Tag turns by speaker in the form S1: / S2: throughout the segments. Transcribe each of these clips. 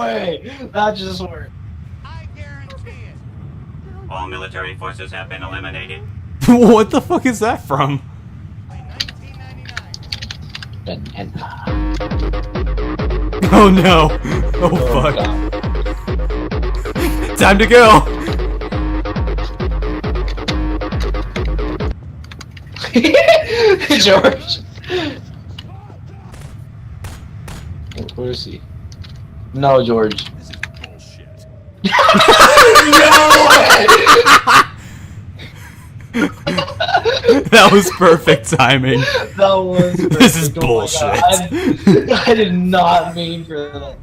S1: way! That just worked.
S2: I guarantee it.
S3: All military forces have been eliminated.
S4: What the fuck is that from?
S1: 1999.
S4: Oh no. Oh fuck. Time to go.
S1: George. Where is he? No, George.
S2: This is bullshit.
S1: No way!
S4: That was perfect timing.
S1: That was.
S4: This is
S1: perfect. Oh my
S4: bullshit.
S1: God. I did not mean for that.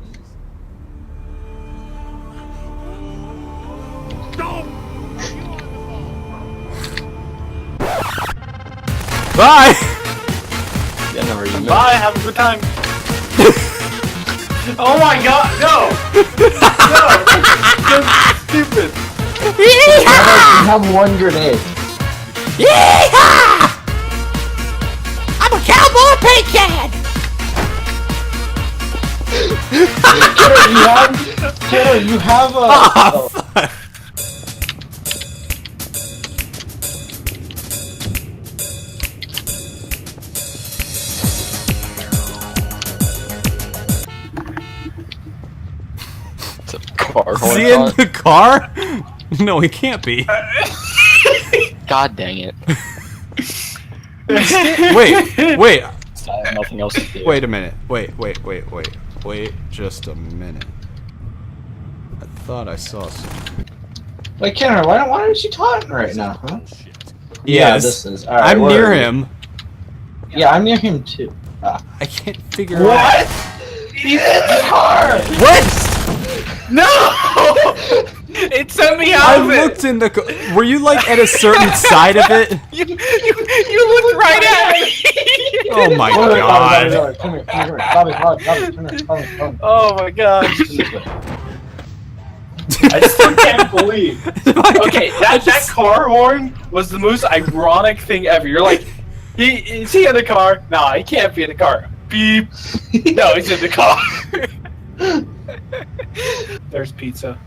S4: Bye.
S1: Yeah, no, you
S5: Bye, have a good time. Oh my god, no! No! That's stupid.
S1: You have one grenade.
S4: Yeehaw! I'm a cowboy pecan.
S1: Kiddo, you have a.
S4: Oh, fuck. Is he in the car? No, he can't be.
S6: God dang it.
S4: Wait.
S6: I have nothing else to do.
S4: Wait a minute. Wait just a minute. I thought I saw something.
S1: Wait, Kenner, why aren't you talking right now, huh?
S4: Yes.
S1: Yeah, this is. All right,
S4: I'm near him.
S1: Yeah, I'm near him too.
S4: I can't figure out.
S1: What? He's in the car!
S4: What?
S5: No! It sent me out
S4: I
S5: of it!
S4: looked in the. Were you like at a certain side of it?
S5: You looked right at me!
S4: Oh my
S1: Wait,
S4: god.
S1: Come here, Bobby, come here.
S5: Oh my gosh. I still can't believe. Okay, that car horn was the most ironic thing ever. You're like, is he in the car? Nah, he can't be in the car. Beep. No, he's in the car. There's pizza.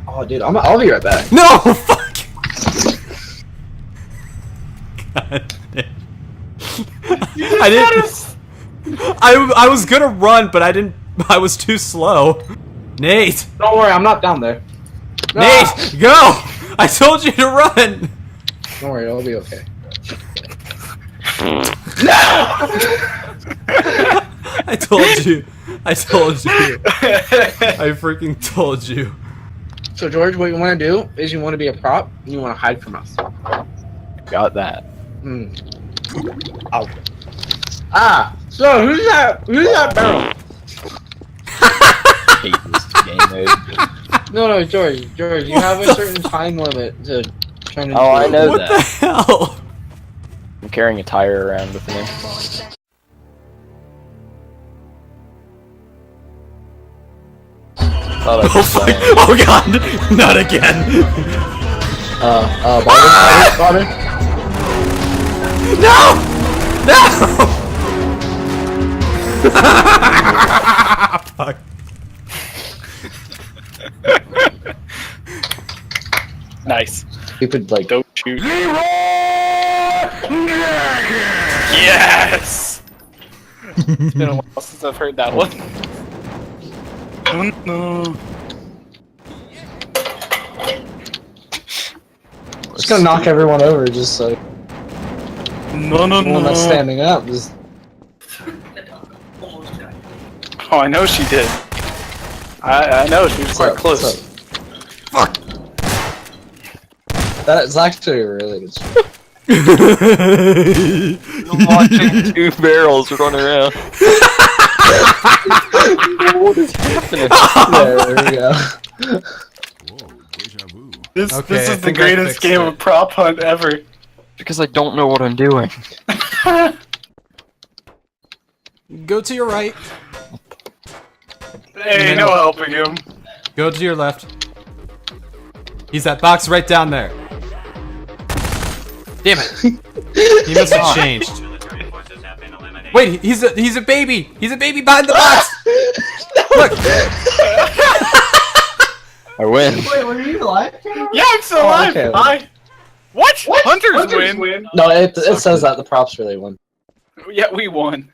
S1: Oh, dude, I'll be right back.
S4: No, fuck. God damn. I didn't. I was gonna run, but I didn't. I was too slow. Nate.
S1: Don't worry, I'm not down there.
S4: Nate, go! I told you to run.
S1: Don't worry, I'll be okay.
S4: I told you. I freaking told you.
S1: So, George, what you want to do is you want to be a prop and you want to hide from us.
S6: Got that.
S1: Ow. Ah, so who's that barrel?
S6: Hate this game mode.
S1: No, George, you have a certain time limit to trying to
S6: Oh, I know
S4: What
S6: that.
S4: the hell?
S6: I'm carrying a tire around with me. Thought I
S4: Oh,
S6: was
S4: fuck.
S6: saying.
S4: Oh god, not again.
S1: Bobby?
S4: No! Fuck.
S5: Nice.
S1: Stupid, like,
S5: Don't shoot. Yes! It's been a while since I've heard that one. Oh no.
S1: just gonna knock everyone over, just so
S5: No.
S1: one that's standing up. Just...
S5: Oh, I know she did. I know she was quite close.
S4: Fuck.
S1: That is actually a really good story.
S6: I'm watching two barrels run around. What is happening?
S1: There we go.
S5: This
S4: Okay, I
S5: is the
S4: think I
S5: greatest
S4: fixed
S5: game
S4: it.
S5: of prop hunt ever.
S6: Because I don't know what I'm doing.
S4: Go to your right.
S5: Hey, no helping him.
S4: Go to your left. He's that box right down there. Damn it. He must have changed.
S3: Military forces have been eliminated.
S4: Wait, he's a baby. He's a baby behind the box. Look.
S6: I win.
S1: Wait, were you alive?
S5: Yeah, I'm still alive.
S1: okay.
S5: Hi. What? Hunters win.
S1: No, it says that the props really won.
S5: Yeah, we won.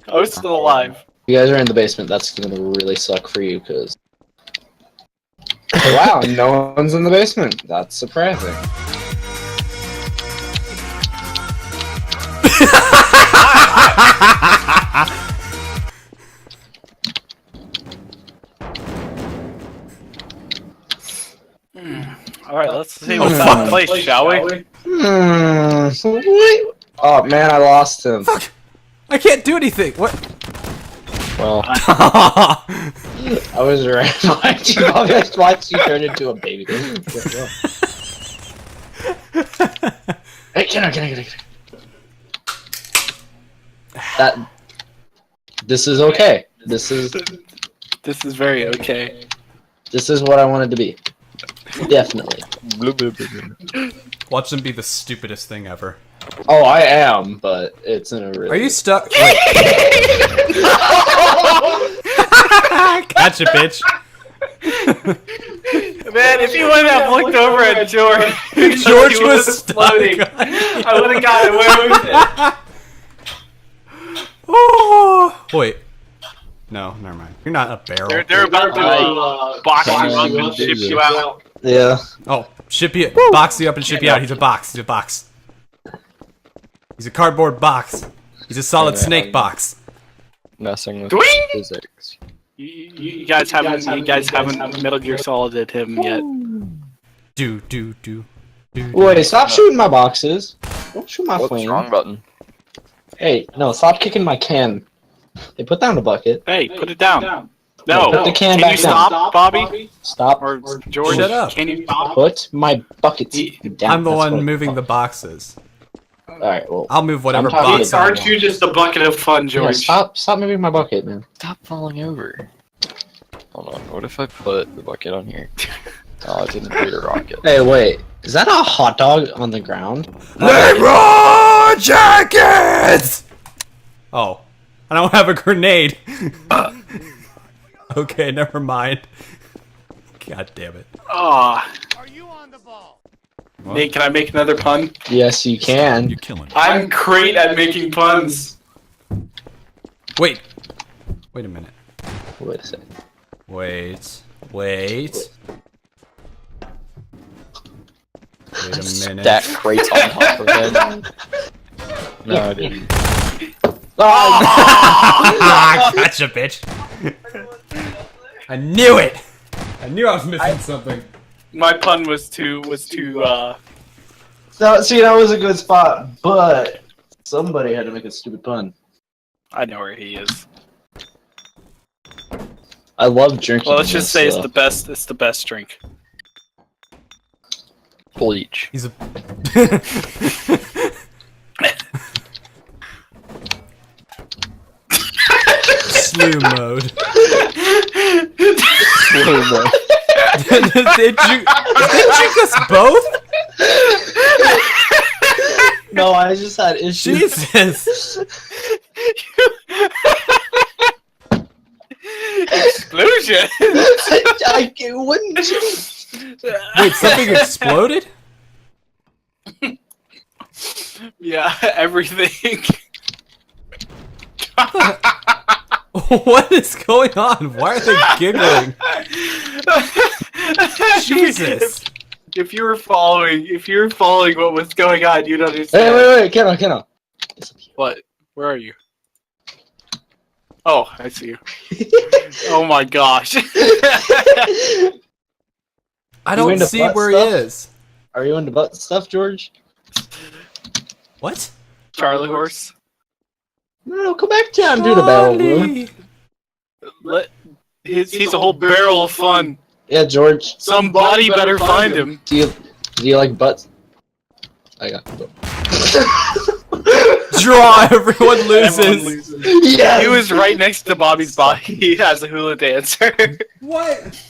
S5: I was still alive.
S1: You guys are in the basement. That's gonna really suck for you, cause. Wow, no one's in the basement. That's surprising.
S5: All right, let's see what's on the place, shall we?
S1: Wait. Oh man, I lost him.
S4: Fuck! I can't do anything. What?
S6: Well,
S1: I was right behind you. I just watched you turn into a baby. Hey, can I? That. This is okay. This is
S5: very okay.
S1: This is what I wanted to be. Definitely.
S4: Watch them be the stupidest thing ever.
S1: Oh, I am, but it's in a really.
S4: Are you stuck? Wait. Gotcha, bitch.
S5: Man, if you wouldn't have looked over at George,
S4: George
S5: he
S4: was stuck.
S5: floating. I would have gotten away with it.
S4: Oh, wait. No, never mind. You're not a barrel.
S5: They're about to box you up and ship you out.
S1: Yeah.
S4: Oh, ship you, box you up and ship you out. He's a box. He's a box. He's a cardboard box. He's a solid snake box.
S6: messing with
S5: Doing?
S6: physics.
S5: You guys haven't Metal Gear Solided him yet.
S4: Do.
S1: Wait, stop shooting my boxes. Don't shoot my
S6: What's
S1: flame.
S6: wrong button?
S1: Hey, no, stop kicking my can. Hey, put down the bucket.
S5: Hey, put it down. No,
S1: Put the can
S5: can
S1: back
S5: you stop, Bobby?
S1: Stop.
S5: Or George?
S4: Shut up.
S5: Can you stop?
S1: Put my buckets down.
S4: I'm the
S1: That's
S4: one
S1: what-
S4: moving the boxes.
S1: Alright, well.
S4: I'll move whatever
S1: I'm talking-
S4: box I
S5: Aren't
S4: want.
S5: you just a bucket of fun,
S1: Yeah,
S5: George?
S1: stop moving my bucket, man.
S6: Stop falling over. Hold on, what if I put the bucket on here? Oh, it didn't create a rocket.
S1: Hey, wait. Is that a hot dog on the ground?
S4: Leroy Jenkins! Oh, I don't have a grenade. Okay, never mind. God damn it.
S5: Ah,
S2: Are you on the ball?
S5: Nate, can I make another pun?
S1: Yes, you can.
S7: You're killing it.
S5: I'm great at making puns.
S4: Wait a minute.
S1: Wait a second.
S4: Wait a minute.
S6: Stack crates on top of it. No, I didn't.
S4: Ah, gotcha, bitch. I knew it. I knew I was missing something.
S5: My pun was too.
S1: So, see, that was a good spot, but somebody had to make a stupid pun.
S5: I know where he is.
S1: I love drinking.
S5: Well, let's just say
S1: this,
S5: it's the best. It's the best drink.
S6: Bleach.
S4: He's a. Slew mode. Did you us both?
S1: No, I just had issues.
S4: Jesus.
S5: Explosion!
S1: I wouldn't.
S4: Wait, something exploded?
S5: Yeah, everything.
S4: What is going on? Why are they giggling? Jesus.
S5: If you were following what was going on, you'd
S1: Hey,
S5: understand.
S1: wait, Kenno.
S5: What? Where are you? Oh, I see you. Oh my gosh.
S4: I
S1: You
S4: don't
S1: into
S4: see
S1: butt
S4: where
S1: stuff?
S4: he is.
S1: Are you into butt stuff, George?
S4: What?
S5: Charlie horse.
S1: No, come back down and do the barrel room.
S5: He's a whole barrel of fun.
S1: Yeah, George.
S5: Somebody better find him.
S1: Do you like butts? I got.
S4: Draw, everyone loses.
S1: Yeah.
S5: He was right next to Bobby's body as a hula dancer.
S4: What?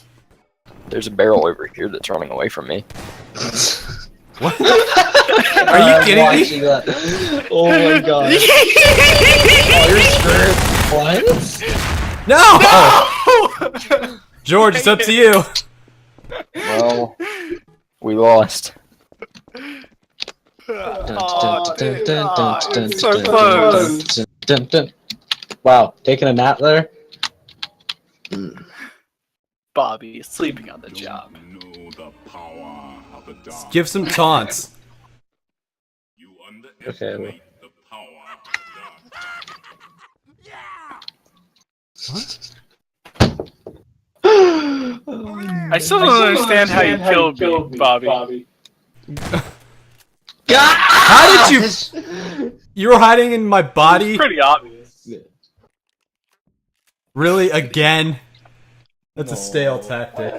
S6: There's a barrel over here that's running away from me.
S4: What? Are you kidding me?
S1: me? Oh my god. What?
S4: No! Oh. George, it's up to you.
S6: Well, we lost.
S5: So close.
S1: Wow, taking a nap there?
S5: Bobby is sleeping on the job.
S2: Know the power of the dark.
S4: Give some taunts.
S2: You
S1: Okay.
S2: underestimate the power of the dark.
S5: I still don't understand how you killed me, Bobby.
S4: How did you? You were hiding in my body?
S5: Pretty obvious.
S4: Really? Again? That's a stale tactic.